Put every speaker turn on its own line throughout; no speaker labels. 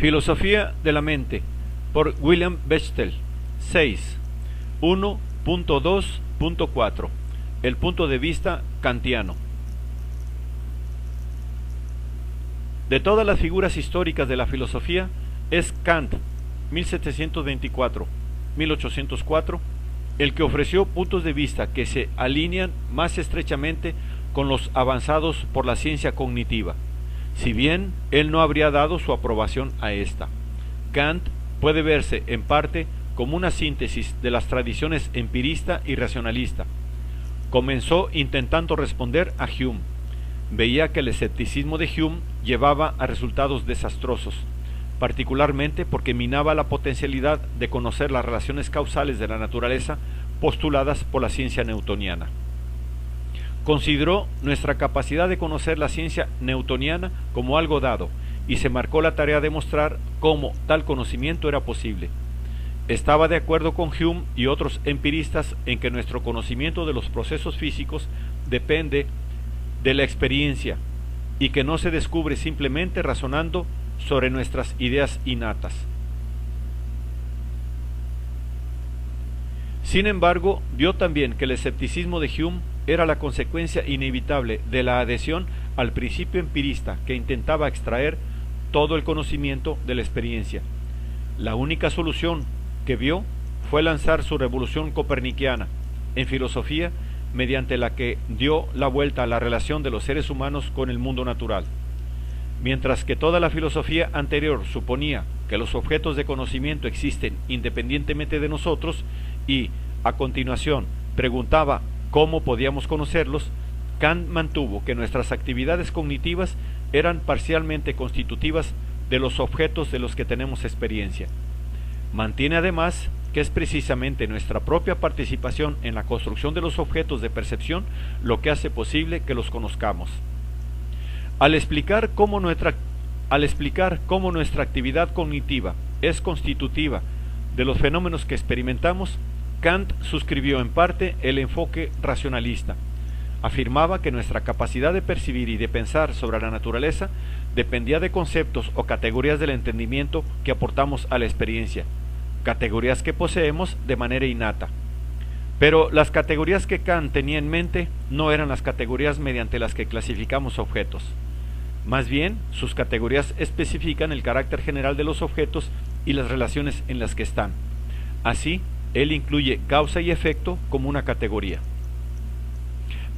Filosofía de la mente, por William Bechtel. 6. 1.2.4. El punto de vista kantiano. De todas las figuras históricas de la filosofía, es Kant, 1724-1804, el que ofreció puntos de vista que se alinean más estrechamente con los avanzados por la ciencia cognitiva, si bien él no habría dado su aprobación a esta. Kant puede verse en parte como una síntesis de las tradiciones empirista y racionalista. Comenzó intentando responder a Hume. Veía que el escepticismo de Hume llevaba a resultados desastrosos, particularmente porque minaba la potencialidad de conocer las relaciones causales de la naturaleza postuladas por la ciencia newtoniana. Consideró nuestra capacidad de conocer la ciencia newtoniana como algo dado y se marcó la tarea de mostrar cómo tal conocimiento era posible. Estaba de acuerdo con Hume y otros empiristas en que nuestro conocimiento de los procesos físicos depende de la experiencia y que no se descubre simplemente razonando sobre nuestras ideas innatas. Sin embargo, vio también que el escepticismo de Hume era la consecuencia inevitable de la adhesión al principio empirista que intentaba extraer todo el conocimiento de la experiencia. La única solución que vio fue lanzar su revolución copernicana en filosofía, mediante la que dio la vuelta a la relación de los seres humanos con el mundo natural. Mientras que toda la filosofía anterior suponía que los objetos de conocimiento existen independientemente de nosotros y, a continuación, preguntaba cómo podíamos conocerlos, Kant mantuvo que nuestras actividades cognitivas eran parcialmente constitutivas de los objetos de los que tenemos experiencia. Mantiene además que es precisamente nuestra propia participación en la construcción de los objetos de percepción lo que hace posible que los conozcamos. Al explicar cómo nuestra actividad cognitiva es constitutiva de los fenómenos que experimentamos, Kant suscribió en parte el enfoque racionalista. Afirmaba que nuestra capacidad de percibir y de pensar sobre la naturaleza dependía de conceptos o categorías del entendimiento que aportamos a la experiencia, categorías que poseemos de manera innata. Pero las categorías que Kant tenía en mente no eran las categorías mediante las que clasificamos objetos. Más bien, sus categorías especifican el carácter general de los objetos y las relaciones en las que están. Así, él incluye causa y efecto como una categoría.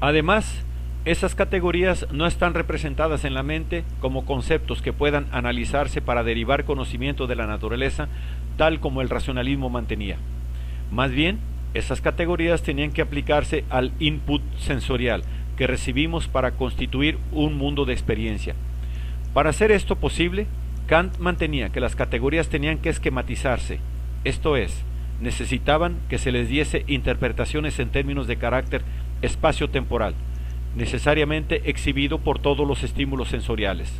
Además, esas categorías no están representadas en la mente como conceptos que puedan analizarse para derivar conocimiento de la naturaleza, tal como el racionalismo mantenía. Más bien, esas categorías tenían que aplicarse al input sensorial que recibimos para constituir un mundo de experiencia. Para hacer esto posible, Kant mantenía que las categorías tenían que esquematizarse, esto es, necesitaban que se les diese interpretaciones en términos de carácter espacio-temporal, necesariamente exhibido por todos los estímulos sensoriales.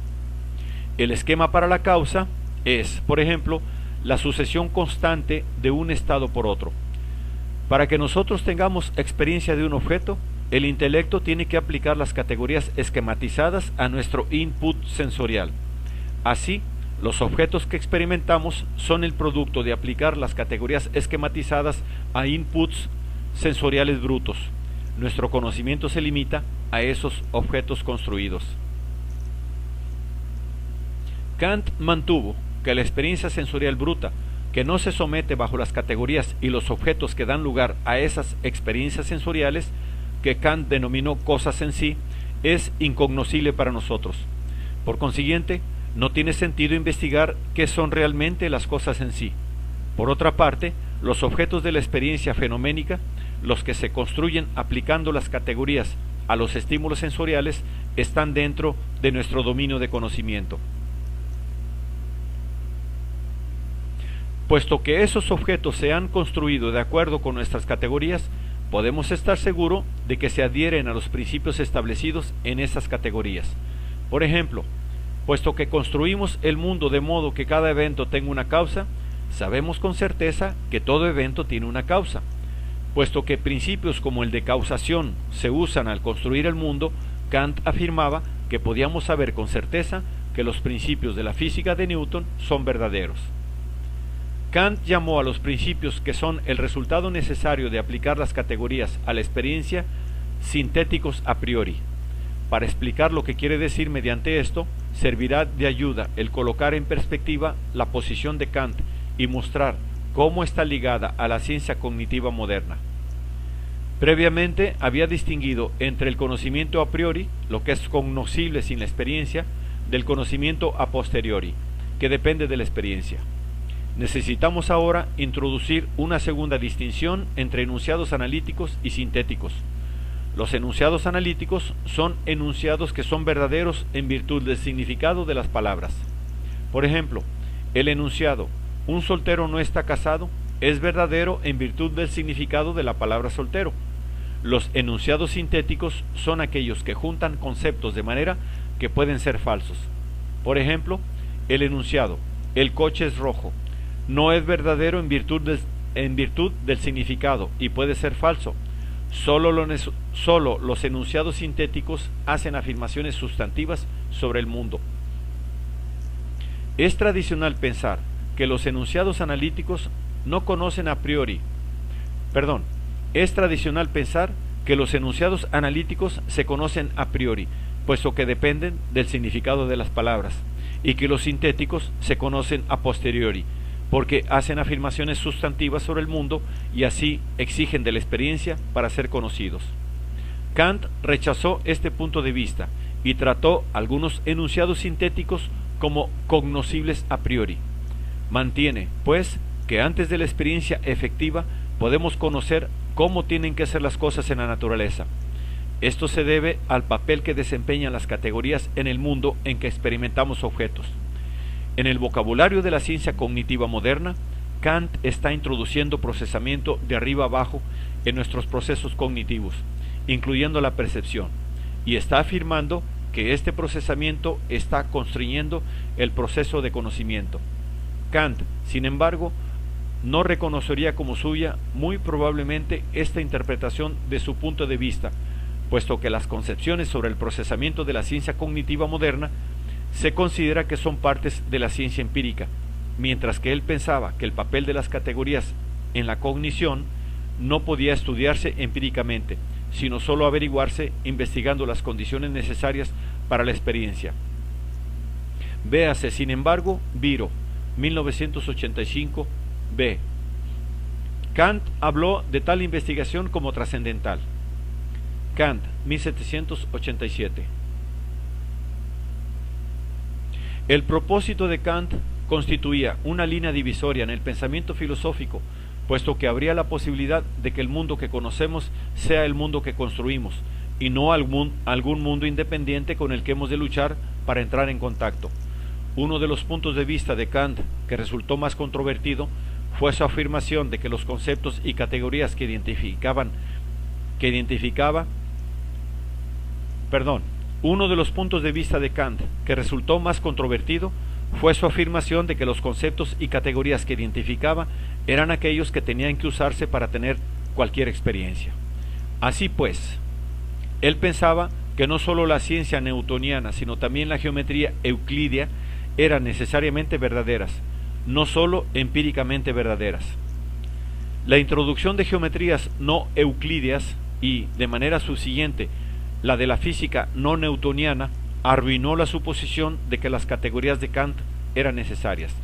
El esquema para la causa es, por ejemplo, la sucesión constante de un estado por otro. Para que nosotros tengamos experiencia de un objeto, el intelecto tiene que aplicar las categorías esquematizadas a nuestro input sensorial. Así, los objetos que experimentamos son el producto de aplicar las categorías esquematizadas a inputs sensoriales brutos. Nuestro conocimiento se limita a esos objetos construidos. Kant mantuvo que la experiencia sensorial bruta, que no se somete bajo las categorías y los objetos que dan lugar a esas experiencias sensoriales, que Kant denominó cosas en sí, es incognoscible para nosotros. Por consiguiente, no tiene sentido investigar qué son realmente las cosas en sí. Por otra parte, los objetos de la experiencia fenoménica, los que se construyen aplicando las categorías a los estímulos sensoriales, están dentro de nuestro dominio de conocimiento. Puesto que esos objetos se han construido de acuerdo con nuestras categorías, podemos estar seguros de que se adhieren a los principios establecidos en esas categorías. Por ejemplo, puesto que construimos el mundo de modo que cada evento tenga una causa, sabemos con certeza que todo evento tiene una causa. Puesto que principios como el de causación se usan al construir el mundo, Kant afirmaba que podíamos saber con certeza que los principios de la física de Newton son verdaderos. Kant llamó a los principios que son el resultado necesario de aplicar las categorías a la experiencia sintéticos a priori. Para explicar lo que quiere decir mediante esto, servirá de ayuda el colocar en perspectiva la posición de Kant y mostrar cómo está ligada a la ciencia cognitiva moderna. Previamente había distinguido entre el conocimiento a priori, lo que es cognoscible sin la experiencia, del conocimiento a posteriori, que depende de la experiencia. Necesitamos ahora introducir una segunda distinción entre enunciados analíticos y sintéticos. Los enunciados analíticos son enunciados que son verdaderos en virtud del significado de las palabras. Por ejemplo, el enunciado "un soltero no está casado" es verdadero en virtud del significado de la palabra soltero. Los enunciados sintéticos son aquellos que juntan conceptos de manera que pueden ser falsos. Por ejemplo, el enunciado "el coche es rojo" no es verdadero en virtud del significado y puede ser falso. Solo los enunciados sintéticos hacen afirmaciones sustantivas sobre el mundo. Es tradicional pensar que los enunciados analíticos no conocen a priori. Es tradicional pensar que los enunciados analíticos se conocen a priori, puesto que dependen del significado de las palabras, y que los sintéticos se conocen a posteriori, porque hacen afirmaciones sustantivas sobre el mundo y así exigen de la experiencia para ser conocidos. Kant rechazó este punto de vista y trató algunos enunciados sintéticos como cognoscibles a priori. Mantiene, pues, que antes de la experiencia efectiva podemos conocer cómo tienen que ser las cosas en la naturaleza. Esto se debe al papel que desempeñan las categorías en el mundo en que experimentamos objetos. En el vocabulario de la ciencia cognitiva moderna, Kant está introduciendo procesamiento de arriba abajo en nuestros procesos cognitivos, incluyendo la percepción, y está afirmando que este procesamiento está constriñendo el proceso de conocimiento. Kant, sin embargo, no reconocería como suya muy probablemente esta interpretación de su punto de vista, puesto que las concepciones sobre el procesamiento de la ciencia cognitiva moderna se considera que son partes de la ciencia empírica, mientras que él pensaba que el papel de las categorías en la cognición no podía estudiarse empíricamente, sino solo averiguarse investigando las condiciones necesarias para la experiencia. Véase, sin embargo, Biro, 1985, b. Kant habló de tal investigación como trascendental. Kant, 1787. El propósito de Kant constituía una línea divisoria en el pensamiento filosófico, puesto que habría la posibilidad de que el mundo que conocemos sea el mundo que construimos, y no algún mundo independiente con el que hemos de luchar para entrar en contacto. Uno de los puntos de vista de Kant que resultó más controvertido fue su afirmación de que los conceptos y categorías Uno de los puntos de vista de Kant que resultó más controvertido fue su afirmación de que los conceptos y categorías que identificaba eran aquellos que tenían que usarse para tener cualquier experiencia. Así pues, él pensaba que no solo la ciencia newtoniana, sino también la geometría euclídea eran necesariamente verdaderas, no solo empíricamente verdaderas. La introducción de geometrías no euclídeas y, de manera subsiguiente, la de la física no newtoniana, arruinó la suposición de que las categorías de Kant eran necesarias.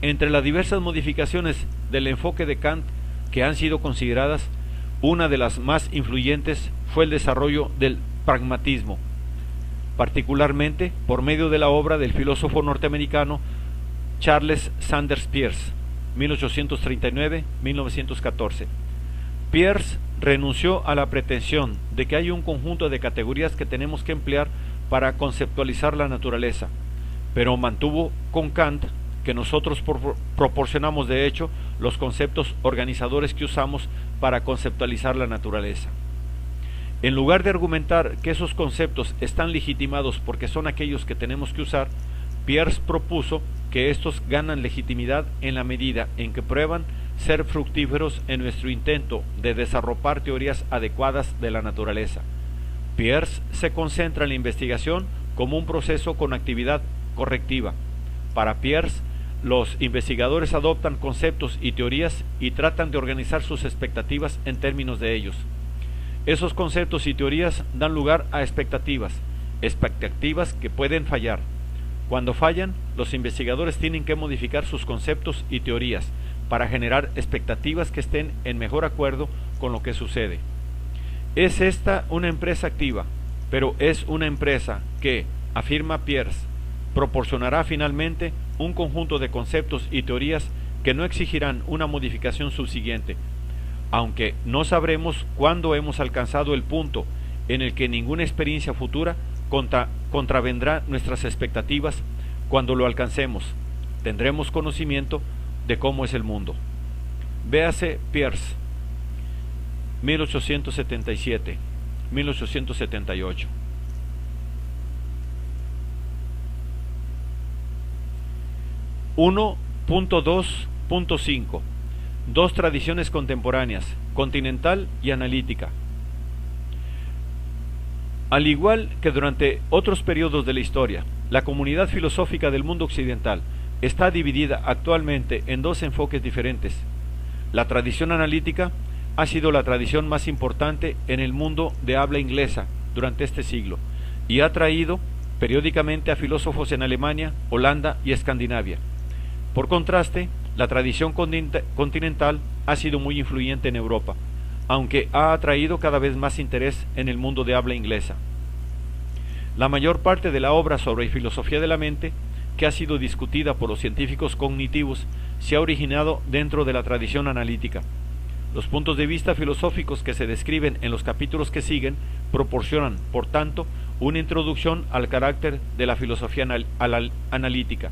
Entre las diversas modificaciones del enfoque de Kant que han sido consideradas, una de las más influyentes fue el desarrollo del pragmatismo, particularmente por medio de la obra del filósofo norteamericano Charles Sanders Peirce, 1839-1914. Peirce renunció a la pretensión de que hay un conjunto de categorías que tenemos que emplear para conceptualizar la naturaleza, pero mantuvo con Kant que nosotros proporcionamos de hecho los conceptos organizadores que usamos para conceptualizar la naturaleza. En lugar de argumentar que esos conceptos están legitimados porque son aquellos que tenemos que usar, Peirce propuso que estos ganan legitimidad en la medida en que prueban ser fructíferos en nuestro intento de desarrollar teorías adecuadas de la naturaleza. Peirce se concentra en la investigación como un proceso con actividad correctiva. Para Peirce, los investigadores adoptan conceptos y teorías y tratan de organizar sus expectativas en términos de ellos. Esos conceptos y teorías dan lugar a expectativas que pueden fallar. Cuando fallan, los investigadores tienen que modificar sus conceptos y teorías para generar expectativas que estén en mejor acuerdo con lo que sucede. Es esta una empresa activa, pero es una empresa que, afirma Peirce, proporcionará finalmente un conjunto de conceptos y teorías que no exigirán una modificación subsiguiente, aunque no sabremos cuándo hemos alcanzado el punto en el que ninguna experiencia futura contravendrá nuestras expectativas. Cuando lo alcancemos, tendremos conocimiento de cómo es el mundo. Véase Peirce, 1877-1878. .2.5 Dos tradiciones contemporáneas, continental y analítica. Al igual que durante otros periodos de la historia, la comunidad filosófica del mundo occidental está dividida actualmente en dos enfoques diferentes. La tradición analítica ha sido la tradición más importante en el mundo de habla inglesa durante este siglo y ha traído periódicamente a filósofos en Alemania, Holanda y Escandinavia. Por contraste, la tradición continental ha sido muy influyente en Europa, aunque ha atraído cada vez más interés en el mundo de habla inglesa. La mayor parte de la obra sobre filosofía de la mente, que ha sido discutida por los científicos cognitivos, se ha originado dentro de la tradición analítica. Los puntos de vista filosóficos que se describen en los capítulos que siguen proporcionan, por tanto, una introducción al carácter de la filosofía analítica.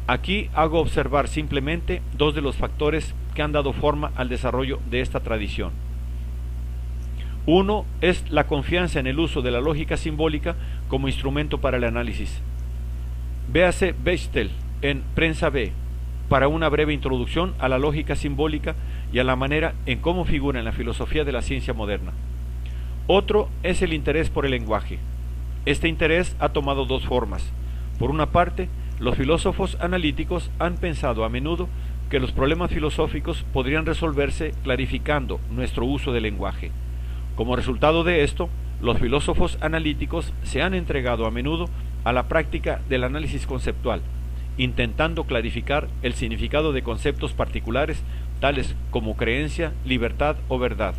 Aquí hago observar simplemente dos de los factores que han dado forma al desarrollo de esta tradición. Uno es la confianza en el uso de la lógica simbólica como instrumento para el análisis. Véase Bechtel en Prensa B para una breve introducción a la lógica simbólica y a la manera en cómo figura en la filosofía de la ciencia moderna. Otro es el interés por el lenguaje. Este interés ha tomado dos formas. Por una parte, los filósofos analíticos han pensado a menudo que los problemas filosóficos podrían resolverse clarificando nuestro uso del lenguaje. Como resultado de esto, los filósofos analíticos se han entregado a menudo a la práctica del análisis conceptual, intentando clarificar el significado de conceptos particulares tales como creencia, libertad o verdad.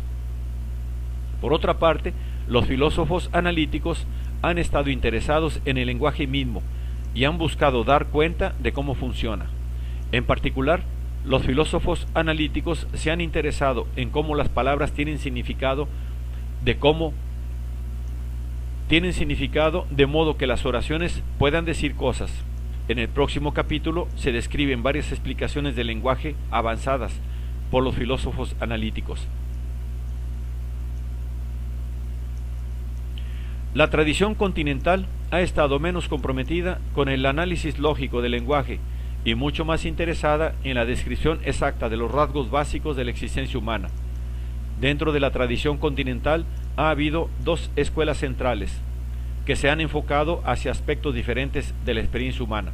Por otra parte, los filósofos analíticos han estado interesados en el lenguaje mismo y han buscado dar cuenta de cómo funciona. En particular, los filósofos analíticos se han interesado en cómo las palabras tienen significado, de modo que las oraciones puedan decir cosas. En el próximo capítulo se describen varias explicaciones del lenguaje avanzadas por los filósofos analíticos. La tradición continental ha estado menos comprometida con el análisis lógico del lenguaje y mucho más interesada en la descripción exacta de los rasgos básicos de la existencia humana. Dentro de la tradición continental ha habido dos escuelas centrales que se han enfocado hacia aspectos diferentes de la experiencia humana.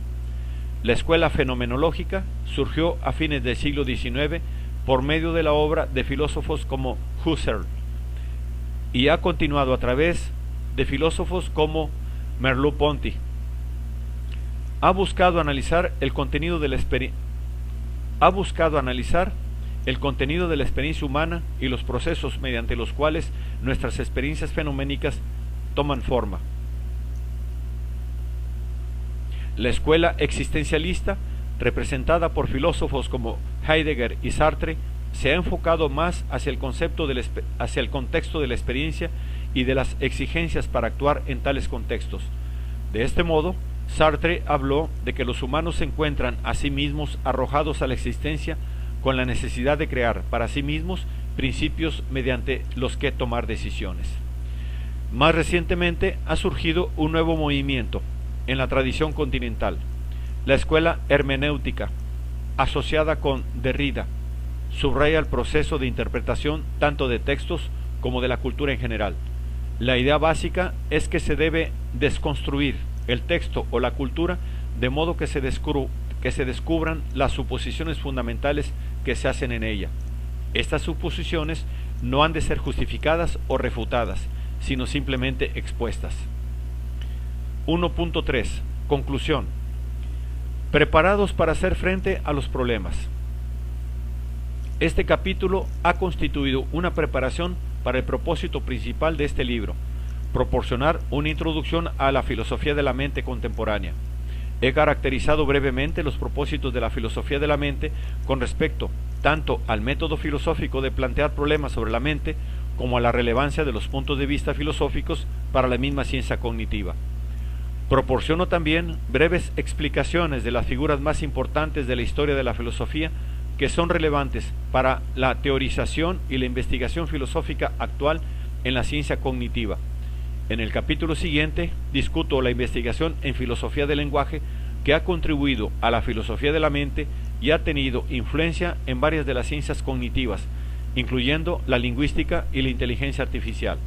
La escuela fenomenológica surgió a fines del siglo XIX por medio de la obra de filósofos como Husserl y ha continuado a través de filósofos como Merleau-Ponty. Ha buscado analizar el contenido de la experiencia humana y los procesos mediante los cuales nuestras experiencias fenoménicas toman forma. La escuela existencialista, representada por filósofos como Heidegger y Sartre, se ha enfocado más hacia el contexto de la experiencia y de las exigencias para actuar en tales contextos. De este modo, Sartre habló de que los humanos se encuentran a sí mismos arrojados a la existencia con la necesidad de crear para sí mismos principios mediante los que tomar decisiones. Más recientemente ha surgido un nuevo movimiento en la tradición continental, la escuela hermenéutica, asociada con Derrida, subraya el proceso de interpretación tanto de textos como de la cultura en general. La idea básica es que se debe desconstruir el texto o la cultura, de modo que se descubran las suposiciones fundamentales que se hacen en ella. Estas suposiciones no han de ser justificadas o refutadas, sino simplemente expuestas. 1.3. Conclusión. Preparados para hacer frente a los problemas. Este capítulo ha constituido una preparación para el propósito principal de este libro, proporcionar una introducción a la filosofía de la mente contemporánea. He caracterizado brevemente los propósitos de la filosofía de la mente con respecto tanto al método filosófico de plantear problemas sobre la mente como a la relevancia de los puntos de vista filosóficos para la misma ciencia cognitiva. Proporciono también breves explicaciones de las figuras más importantes de la historia de la filosofía que son relevantes para la teorización y la investigación filosófica actual en la ciencia cognitiva. En el capítulo siguiente discuto la investigación en filosofía del lenguaje que ha contribuido a la filosofía de la mente y ha tenido influencia en varias de las ciencias cognitivas, incluyendo la lingüística y la inteligencia artificial.